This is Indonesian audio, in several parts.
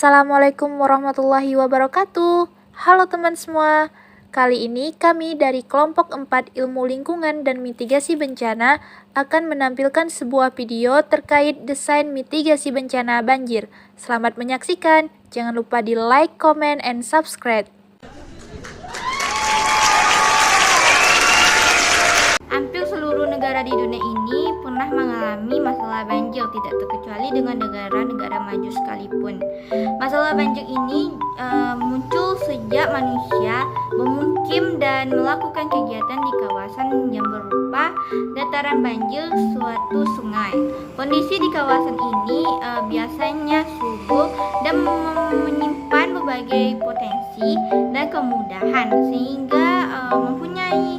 Assalamualaikum warahmatullahi wabarakatuh. Halo teman semua. Kali ini kami dari kelompok 4 Ilmu Lingkungan dan Mitigasi Bencana akan menampilkan sebuah video terkait desain mitigasi bencana banjir. Selamat menyaksikan. Jangan lupa di like, comment, and subscribe. Hampir seluruh negara di dunia ini pernah mengalami masalah banjir, tidak terkecuali dengan negara-negara maju sekalipun. Masalah banjir ini muncul sejak manusia memukim dan melakukan kegiatan di kawasan yang berupa dataran banjir suatu sungai. Kondisi di kawasan ini biasanya subur dan menyimpan berbagai potensi dan kemudahan sehingga mempunyai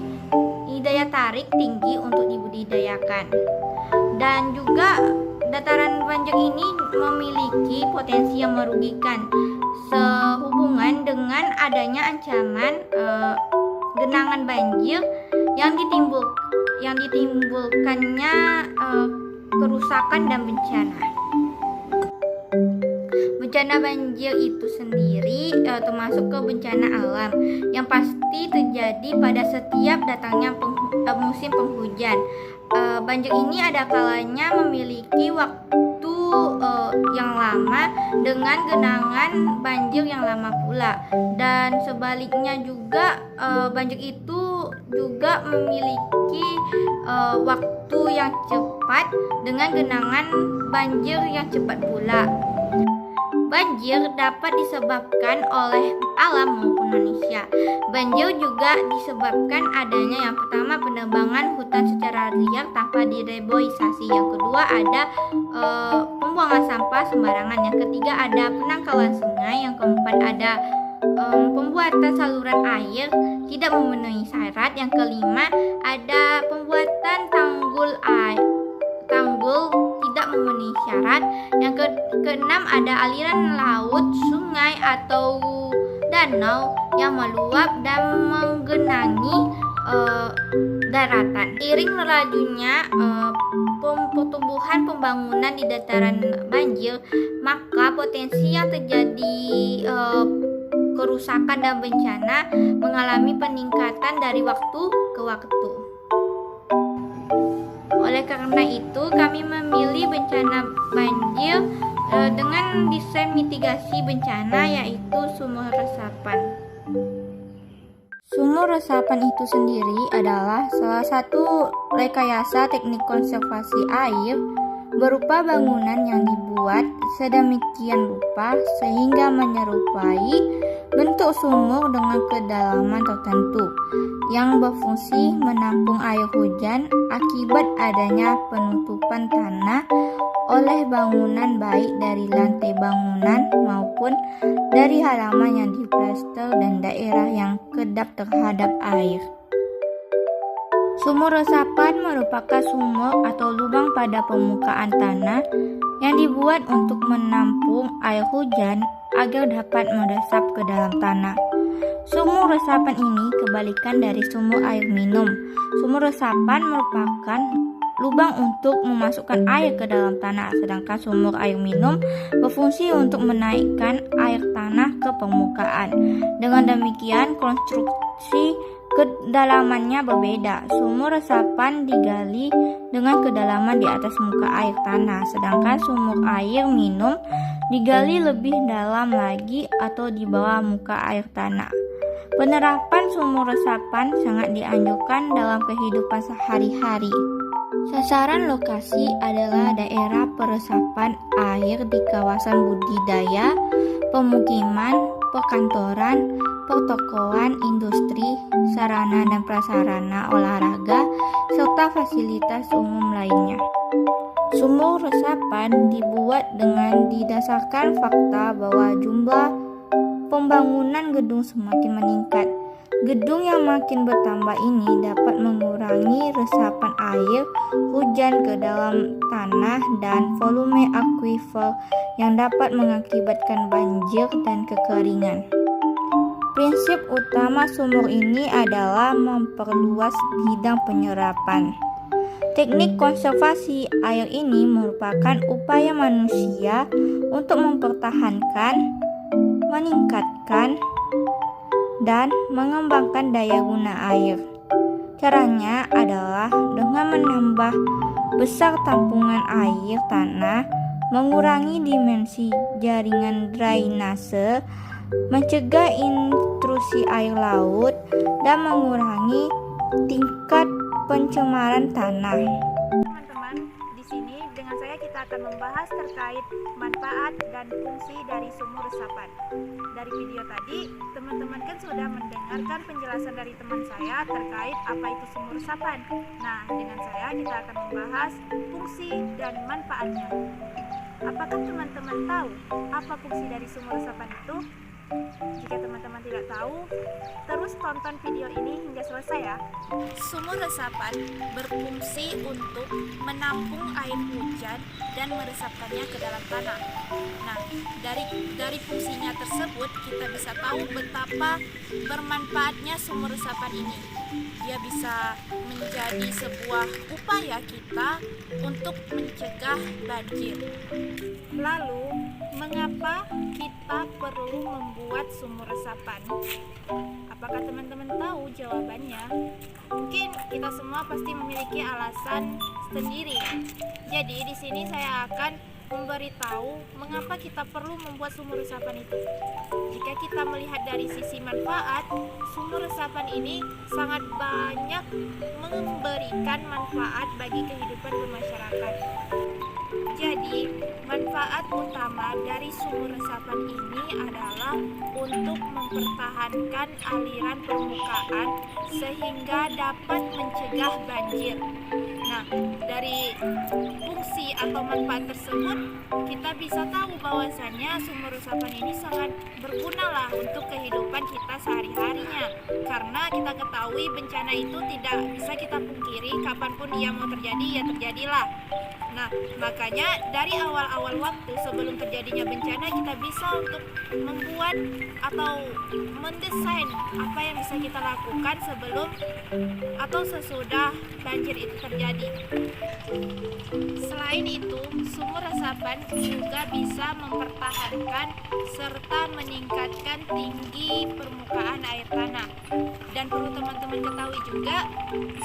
daya tarik tinggi untuk dibudidayakan. Dan juga dataran banjir ini memiliki potensi yang merugikan sehubungan dengan adanya ancaman genangan banjir yang ditimbulkannya kerusakan dan bencana. Bencana banjir itu sendiri termasuk ke bencana alam yang pasti terjadi pada setiap datangnya musim penghujan. Banjir ini ada kalanya memiliki waktu yang lama dengan genangan banjir yang lama pula, dan sebaliknya juga banjir itu juga memiliki waktu yang cepat dengan genangan banjir yang cepat pula. Banjir dapat disebabkan oleh alam maupun manusia. Banjir juga disebabkan adanya yang pertama penebangan hutan secara liar tanpa direboisasi. Yang kedua ada pembuangan sampah sembarangan. Yang ketiga ada penangkalan sungai. Yang keempat ada pembuatan saluran air tidak memenuhi syarat. Yang kelima ada pembuatan tanggul tidak memenuhi syarat. Yang keenam ada aliran laut, sungai atau danau yang meluap dan menggenangi daratan. Seiring melajunya pertumbuhan pembangunan di dataran banjir, maka potensi yang terjadi kerusakan dan bencana mengalami peningkatan dari waktu ke waktu. Oleh karena itu, kami memilih bencana banjir dengan desain mitigasi bencana, yaitu sumur resapan. Sumur resapan itu sendiri adalah salah satu rekayasa teknik konservasi air berupa bangunan yang dibuat sedemikian rupa sehingga menyerupai bentuk sumur dengan kedalaman tertentu yang berfungsi menampung air hujan akibat adanya penutupan tanah oleh bangunan, baik dari lantai bangunan maupun dari halaman yang diplester dan daerah yang kedap terhadap air. Sumur resapan merupakan sumur atau lubang pada permukaan tanah yang dibuat untuk menampung air hujan agar dapat meresap ke dalam tanah. Sumur resapan ini kebalikan dari sumur air minum. Sumur resapan merupakan lubang untuk memasukkan air ke dalam tanah, sedangkan sumur air minum berfungsi untuk menaikkan air tanah ke permukaan. Dengan demikian, konstruksi kedalamannya berbeda. Sumur resapan digali dengan kedalaman di atas muka air tanah, sedangkan sumur air minum digali lebih dalam lagi atau di bawah muka air tanah. Penerapan sumur resapan sangat dianjurkan dalam kehidupan sehari-hari. Sasaran lokasi adalah daerah peresapan air di kawasan budidaya, pemukiman, perkantoran, pertokoan, industri, sarana dan prasarana olahraga, serta fasilitas umum lainnya. Sumur resapan dibuat dengan didasarkan fakta bahwa jumlah pembangunan gedung semakin meningkat. Gedung yang makin bertambah ini dapat mengurangi resapan air hujan ke dalam tanah dan volume akuifer yang dapat mengakibatkan banjir dan kekeringan. Prinsip utama sumur ini adalah memperluas bidang penyerapan. Teknik konservasi air ini merupakan upaya manusia untuk mempertahankan, meningkatkan, dan mengembangkan daya guna air. Caranya adalah dengan menambah besar tampungan air tanah, mengurangi dimensi jaringan drainase, mencegah intrusi air laut, dan mengurangi tingkat pencemaran tanah. Teman-teman, di sini dengan saya kita akan membahas terkait manfaat dan fungsi dari sumur resapan. Dari video tadi, teman-teman kan sudah mendengarkan penjelasan dari teman saya terkait apa itu sumur resapan. Nah, dengan saya kita akan membahas fungsi dan manfaatnya. Apakah teman-teman tahu apa fungsi dari sumur resapan itu? Jika teman-teman tidak tahu, terus tonton video ini hingga selesai ya. Sumur resapan berfungsi untuk menampung air hujan dan meresapkannya ke dalam tanah. Nah, dari fungsinya tersebut kita bisa tahu betapa bermanfaatnya sumur resapan ini. Dia bisa menjadi sebuah upaya kita untuk mencegah banjir. Lalu, mengapa kita perlu membuat sumur resapan? Apakah teman-teman tahu jawabannya? Mungkin kita semua pasti memiliki alasan sendiri. Jadi di sini saya akan memberitahu mengapa kita perlu membuat sumur resapan itu. Jika kita melihat dari sisi manfaat, sumur resapan ini sangat banyak memberikan manfaat bagi kehidupan bermasyarakat. Jadi, manfaat utama dari sumur resapan ini adalah untuk mempertahankan aliran permukaan sehingga dapat mencegah banjir. Nah, dari fungsi atau manfaat tersebut, kita bisa tahu bahwasannya sumur resapan ini sangat berguna lah untuk kehidupan kita sehari-harinya. Karena kita ketahui bencana itu tidak bisa kita pungkiri, kapanpun ia mau terjadi, ya terjadilah. Nah, makanya dari awal-awal waktu sebelum terjadinya bencana kita bisa untuk membuat atau mendesain apa yang bisa kita lakukan sebelum atau sesudah banjir itu terjadi. Selain itu, sumur resapan juga bisa mempertahankan serta meningkatkan tinggi permukaan air tanah. Dan perlu teman-teman ketahui juga,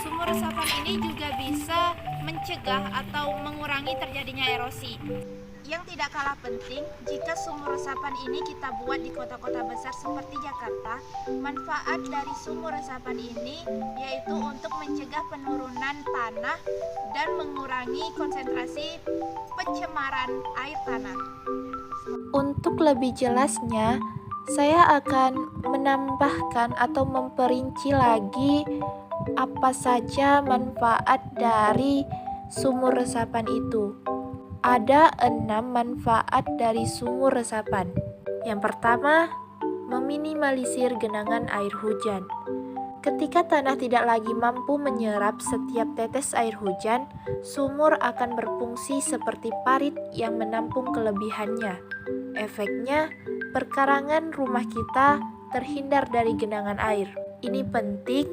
sumur resapan ini juga bisa mencegah atau mengurangi terjadinya erosi. Yang tidak kalah penting, jika sumur resapan ini kita buat di kota-kota besar seperti Jakarta, manfaat dari sumur resapan ini yaitu untuk mencegah penurunan tanah dan mengurangi konsentrasi pencemaran air tanah. Untuk lebih jelasnya, saya akan menambahkan atau memperinci lagi apa saja manfaat dari sumur resapan itu. Ada 6 manfaat dari sumur resapan. Yang pertama, meminimalisir genangan air hujan. Ketika tanah tidak lagi mampu menyerap setiap tetes air hujan, sumur akan berfungsi seperti parit yang menampung kelebihannya. Efeknya, perkarangan rumah kita terhindar dari genangan air. Ini penting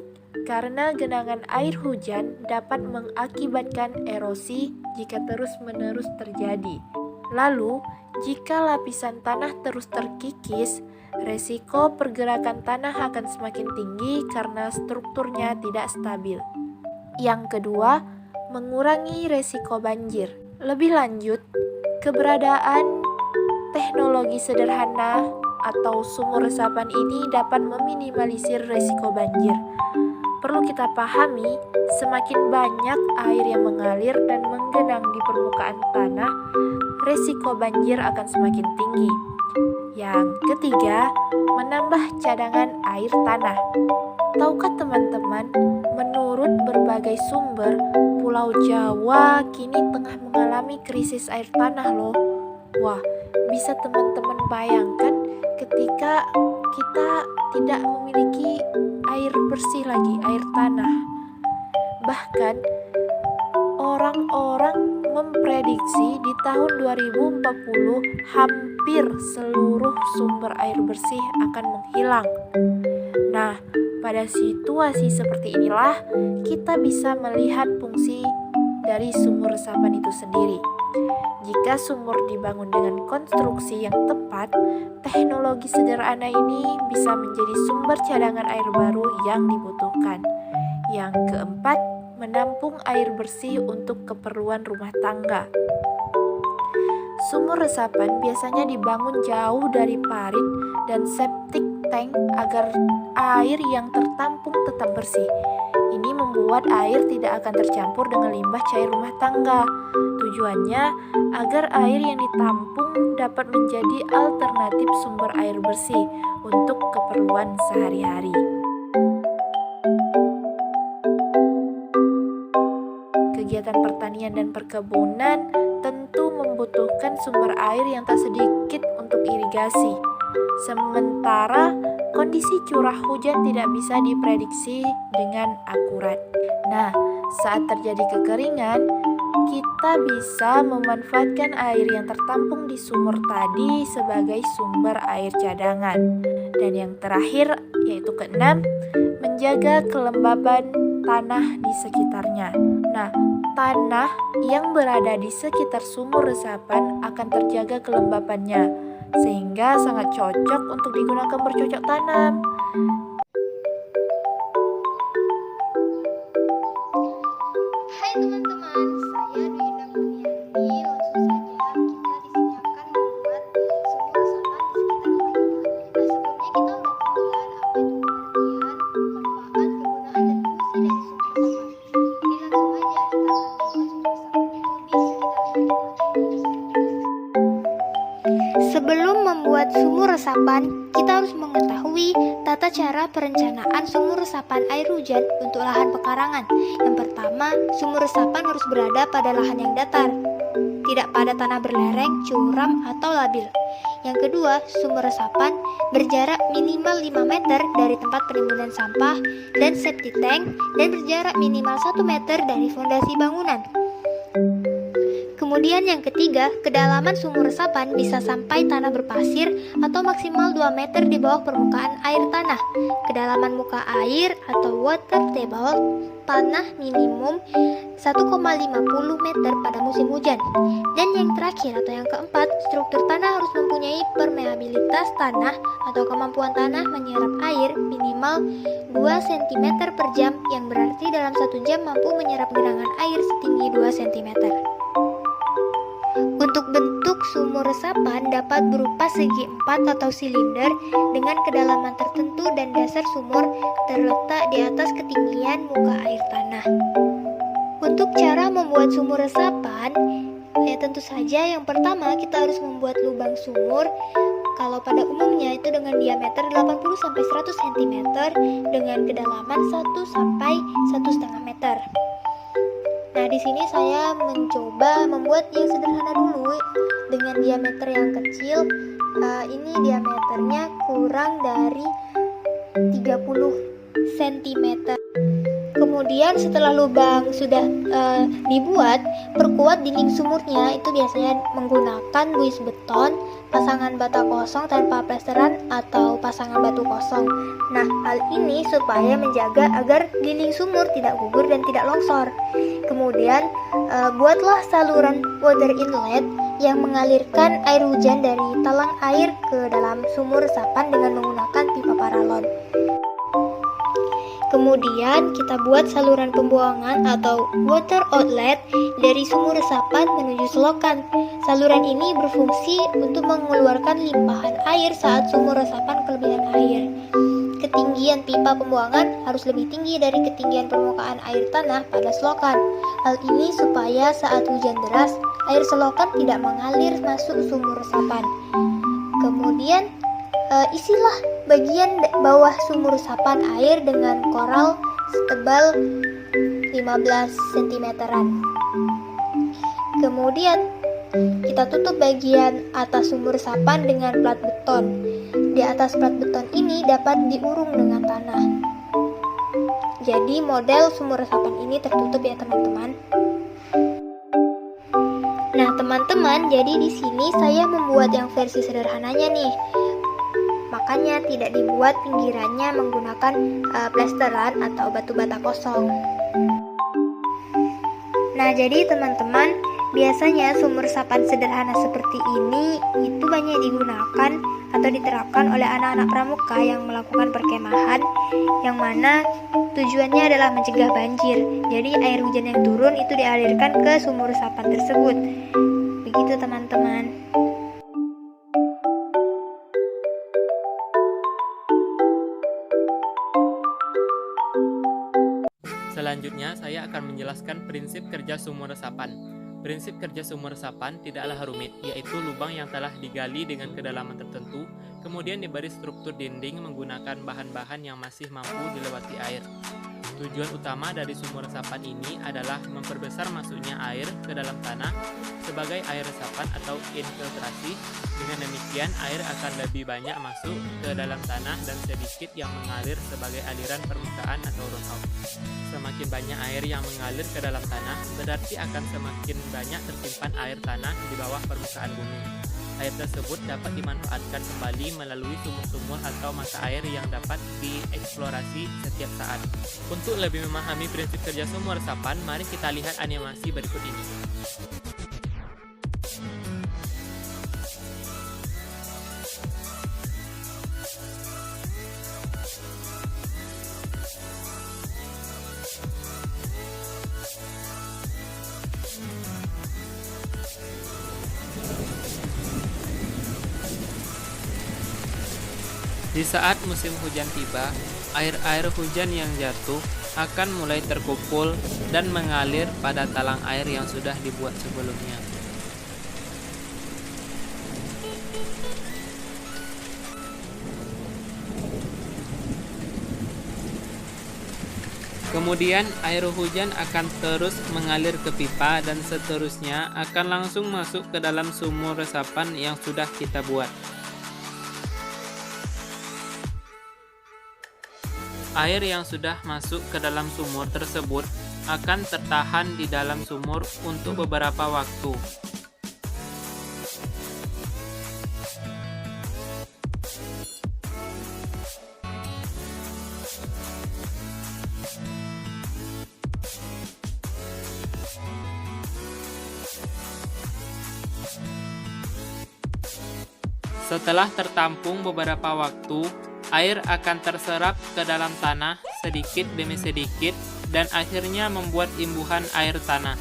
karena genangan air hujan dapat mengakibatkan erosi jika terus-menerus terjadi. Lalu, jika lapisan tanah terus terkikis, resiko pergerakan tanah akan semakin tinggi karena strukturnya tidak stabil. Yang kedua, mengurangi resiko banjir. Lebih lanjut, keberadaan teknologi sederhana atau sumur resapan ini dapat meminimalisir resiko banjir. Perlu kita pahami, semakin banyak air yang mengalir dan menggenang di permukaan tanah, resiko banjir akan semakin tinggi. Yang ketiga, menambah cadangan air tanah. Tahukah teman-teman, menurut berbagai sumber, Pulau Jawa kini tengah mengalami krisis air tanah loh. Wah, bisa teman-teman bayangkan ketika kita tidak memiliki air bersih lagi, air tanah. Bahkan orang-orang memprediksi di tahun 2040 hampir seluruh sumber air bersih akan menghilang. Nah, pada situasi seperti inilah kita bisa melihat fungsi dari sumur resapan itu sendiri. Jika sumur dibangun dengan konstruksi yang tepat, teknologi sederhana ini bisa menjadi sumber cadangan air baru yang dibutuhkan. Yang keempat, menampung air bersih untuk keperluan rumah tangga. Sumur resapan biasanya dibangun jauh dari parit dan septic tank agar air yang tertampung tetap bersih. Ini membuat air tidak akan tercampur dengan limbah cair rumah tangga. Tujuannya agar air yang ditampung dapat menjadi alternatif sumber air bersih untuk keperluan sehari-hari. Kegiatan pertanian dan perkebunan tentu membutuhkan sumber air yang tak sedikit untuk irigasi. Sementara kondisi curah hujan tidak bisa diprediksi dengan akurat. Nah, saat terjadi kekeringan, kita bisa memanfaatkan air yang tertampung di sumur tadi sebagai sumber air cadangan. Dan yang terakhir, yaitu keenam, menjaga kelembaban tanah di sekitarnya. Nah, tanah yang berada di sekitar sumur resapan akan terjaga kelembabannya, sehingga sangat cocok untuk digunakan bercocok tanam. Hai teman-teman, saya Dwi Indah Kurniati. Langsung saja kita di sini akan membuat sumur resapan di sekitar rumah kita. Nah, sebelumnya kita udah tahu kan apa itu pengertian, manfaat, kegunaan, dan fungsi dari sumur resapan. Jadi langsung aja kita akan membuat sumur resapan itu di sekitar rumah kita. Sebelum membuat sumur resapan, kita harus mengetahui tata cara perencanaan sumur resapan air hujan untuk lahan pekarangan. Yang pertama, sumur resapan harus berada pada lahan yang datar, tidak pada tanah berlereng, curam, atau labil. Yang kedua, sumur resapan berjarak minimal 5 meter dari tempat penimbunan sampah dan septic tank dan berjarak minimal 1 meter dari fondasi bangunan. Kemudian yang ketiga, kedalaman sumur resapan bisa sampai tanah berpasir atau maksimal 2 meter di bawah permukaan air tanah. Kedalaman muka air atau water table tanah minimum 1,50 meter pada musim hujan. Dan yang terakhir atau yang keempat, struktur tanah harus mempunyai permeabilitas tanah atau kemampuan tanah menyerap air minimal 2 cm per jam, yang berarti dalam 1 jam mampu menyerap genangan air setinggi 2 cm. Untuk bentuk sumur resapan dapat berupa segi 4 atau silinder dengan kedalaman tertentu dan dasar sumur terletak di atas ketinggian muka air tanah. Untuk cara membuat sumur resapan, tentu saja yang pertama kita harus membuat lubang sumur. Kalau pada umumnya itu dengan diameter 80-100 cm dengan kedalaman 1 sampai 1,5 meter. Nah, di sini saya mencoba membuat yang sederhana dulu dengan diameter yang kecil. Ini diameternya kurang dari 30 cm. Kemudian setelah lubang sudah dibuat, perkuat dinding sumurnya itu biasanya menggunakan buis beton, pasangan bata kosong tanpa plesteran atau pasangan batu kosong. Nah, hal ini supaya menjaga agar dinding sumur tidak gugur dan tidak longsor. Kemudian buatlah saluran water inlet yang mengalirkan air hujan dari talang air ke dalam sumur resapan dengan menggunakan pipa paralon. Kemudian kita buat saluran pembuangan atau water outlet dari sumur resapan menuju selokan. Saluran ini berfungsi untuk mengeluarkan limpahan air saat sumur resapan kelebihan air. Ketinggian pipa pembuangan harus lebih tinggi dari ketinggian permukaan air tanah pada selokan. Hal ini supaya saat hujan deras, air selokan tidak mengalir masuk sumur resapan. Kemudian isilah bagian bawah sumur resapan air dengan koral setebal 15 cm-an. Kemudian kita tutup bagian atas sumur resapan dengan plat beton. Di atas plat beton ini dapat diurung dengan tanah. Jadi model sumur resapan ini tertutup ya teman-teman. Nah teman-teman, jadi di sini saya membuat yang versi sederhananya nih. Makanya tidak dibuat pinggirannya menggunakan plesteran atau batu bata kosong. Nah, jadi teman-teman, biasanya sumur resapan sederhana seperti ini itu banyak digunakan atau diterapkan oleh anak-anak pramuka yang melakukan perkemahan, yang mana tujuannya adalah mencegah banjir. Jadi air hujan yang turun itu dialirkan ke sumur resapan tersebut. Begitu teman-teman. Selanjutnya, saya akan menjelaskan prinsip kerja sumur resapan. Prinsip kerja sumur resapan tidaklah rumit, yaitu lubang yang telah digali dengan kedalaman tertentu, kemudian diberi struktur dinding menggunakan bahan-bahan yang masih mampu dilewati air. Tujuan utama dari sumur resapan ini adalah memperbesar masuknya air ke dalam tanah sebagai air resapan atau infiltrasi. Dengan demikian, air akan lebih banyak masuk ke dalam tanah dan sedikit yang mengalir sebagai aliran permukaan atau runoff. Semakin banyak air yang mengalir ke dalam tanah, berarti akan semakin banyak tersimpan air tanah di bawah permukaan bumi. Air tersebut dapat dimanfaatkan kembali melalui sumur-sumur atau mata air yang dapat dieksplorasi setiap saat. Untuk lebih memahami prinsip kerja sumur resapan, mari kita lihat animasi berikut ini. Di saat musim hujan tiba, air-air hujan yang jatuh akan mulai terkumpul dan mengalir pada talang air yang sudah dibuat sebelumnya. Kemudian air hujan akan terus mengalir ke pipa dan seterusnya akan langsung masuk ke dalam sumur resapan yang sudah kita buat. Air yang sudah masuk ke dalam sumur tersebut akan tertahan di dalam sumur untuk beberapa waktu. Setelah tertampung beberapa waktu, air akan terserap ke dalam tanah sedikit demi sedikit dan akhirnya membuat imbuhan air tanah.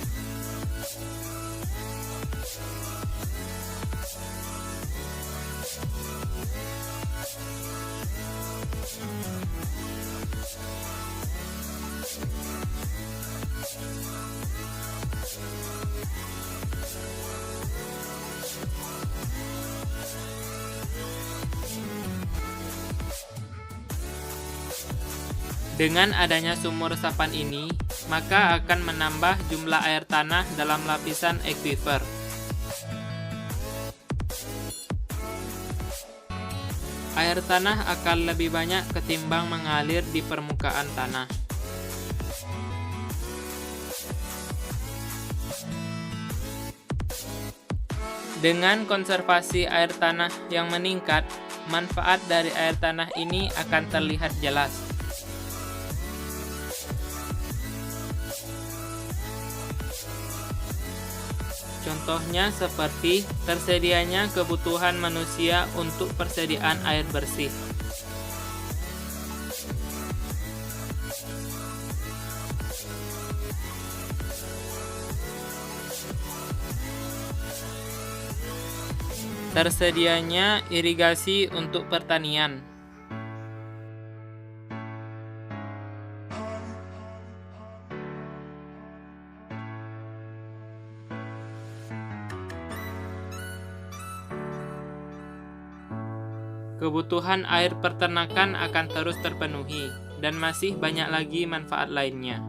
Dengan adanya sumur resapan ini, maka akan menambah jumlah air tanah dalam lapisan aquifer. Air tanah akan lebih banyak ketimbang mengalir di permukaan tanah. Dengan konservasi air tanah yang meningkat, manfaat dari air tanah ini akan terlihat jelas. Contohnya seperti tersedianya kebutuhan manusia untuk persediaan air bersih. Tersedianya irigasi untuk pertanian. Kebutuhan air peternakan akan terus terpenuhi, dan masih banyak lagi manfaat lainnya.